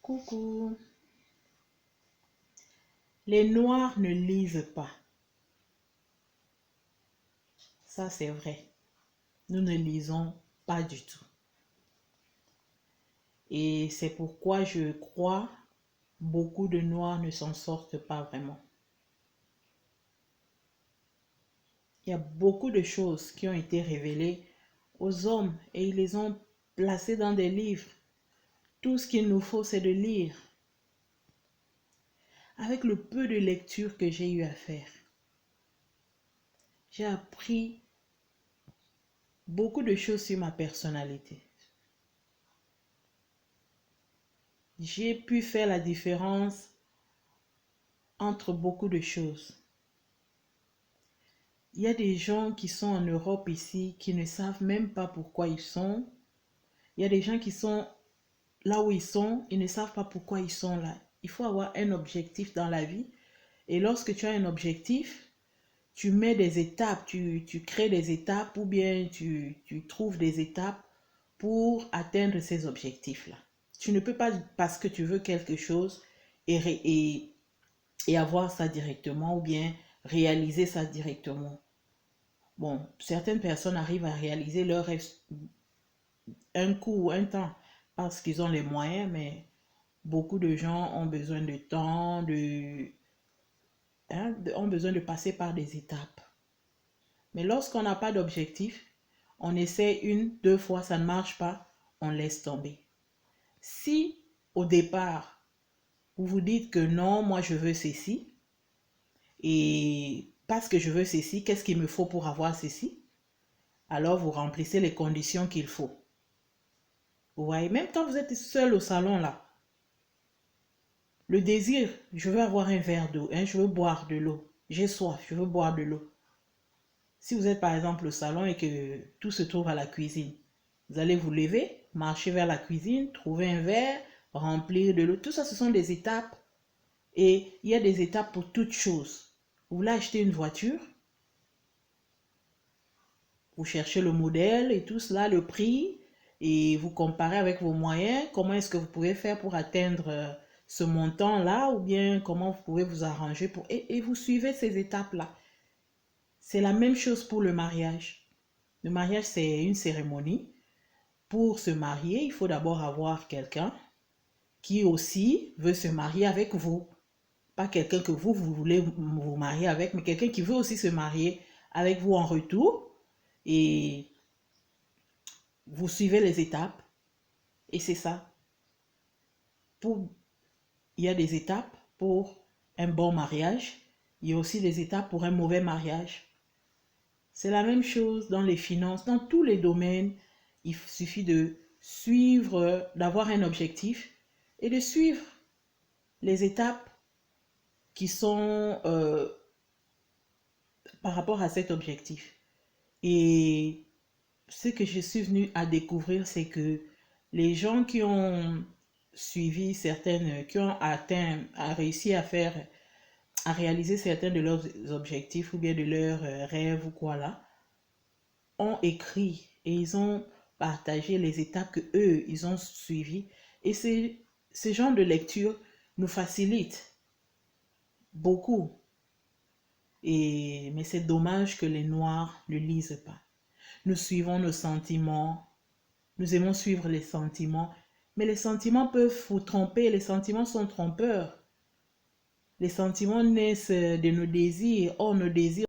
Coucou. Les noirs ne lisent pas. Ça, c'est vrai. Nous ne lisons pas du tout. Et c'est pourquoi je crois beaucoup de noirs ne s'en sortent pas vraiment. Il y a beaucoup de choses qui ont été révélées aux hommes et ils les ont placées dans des livres. Tout ce qu'il nous faut, c'est de lire. Avec le peu de lecture que j'ai eu à faire, j'ai appris beaucoup de choses sur ma personnalité. J'ai pu faire la différence entre beaucoup de choses. Il y a des gens qui sont en Europe ici qui ne savent même pas pourquoi ils sont. Il y a des gens qui sont là où ils sont, ils ne savent pas pourquoi ils sont là. Il faut avoir un objectif dans la vie. Et lorsque tu as un objectif, tu mets des étapes, tu crées des étapes ou bien tu trouves des étapes pour atteindre ces objectifs-là. Tu ne peux pas, parce que tu veux quelque chose et avoir ça directement ou bien réaliser ça directement. Bon, certaines personnes arrivent à réaliser leur rêve un coup, un temps, parce qu'ils ont les moyens, mais beaucoup de gens ont besoin de temps, ont besoin de passer par des étapes. Mais lorsqu'on n'a pas d'objectif, on essaie une, deux fois, ça ne marche pas, on laisse tomber. Si au départ, vous vous dites que non, moi je veux ceci, et parce que je veux ceci, qu'est-ce qu'il me faut pour avoir ceci? Alors vous remplissez les conditions qu'il faut. Vous voyez, même quand vous êtes seul au salon là, le désir, je veux avoir un verre d'eau, je veux boire de l'eau, j'ai soif, je veux boire de l'eau. Si vous êtes par exemple au salon et que tout se trouve à la cuisine, vous allez vous lever, marcher vers la cuisine, trouver un verre, remplir de l'eau. Tout ça, ce sont des étapes. Et il y a des étapes pour toutes choses. Vous voulez acheter une voiture, vous cherchez le modèle et tout cela, le prix, et vous comparez avec vos moyens, comment est-ce que vous pouvez faire pour atteindre ce montant-là, ou bien comment vous pouvez vous arranger pour... Et vous suivez ces étapes-là. C'est la même chose pour le mariage. Le mariage, c'est une cérémonie. Pour se marier, il faut d'abord avoir quelqu'un qui aussi veut se marier avec vous. Pas quelqu'un que vous voulez vous marier avec, mais quelqu'un qui veut aussi se marier avec vous en retour. Et vous suivez les étapes. Et c'est ça. Il y a des étapes pour un bon mariage. Il y a aussi des étapes pour un mauvais mariage. C'est la même chose dans les finances, dans tous les domaines. Il suffit de suivre, d'avoir un objectif et de suivre les étapes qui sont par rapport à cet objectif. Et ce que je suis venue à découvrir, c'est que les gens qui ont suivi certaines, qui ont atteint, réussi à réaliser certains de leurs objectifs ou bien de leurs rêves ou quoi là, ont écrit et ils ont partagé les étapes que eux ils ont suivies. Et ce genre de lecture nous facilite beaucoup. Mais c'est dommage que les Noirs ne lisent pas. Nous suivons nos sentiments, nous aimons suivre les sentiments, mais les sentiments peuvent vous tromper, les sentiments sont trompeurs. Les sentiments naissent de nos désirs, or nos désirs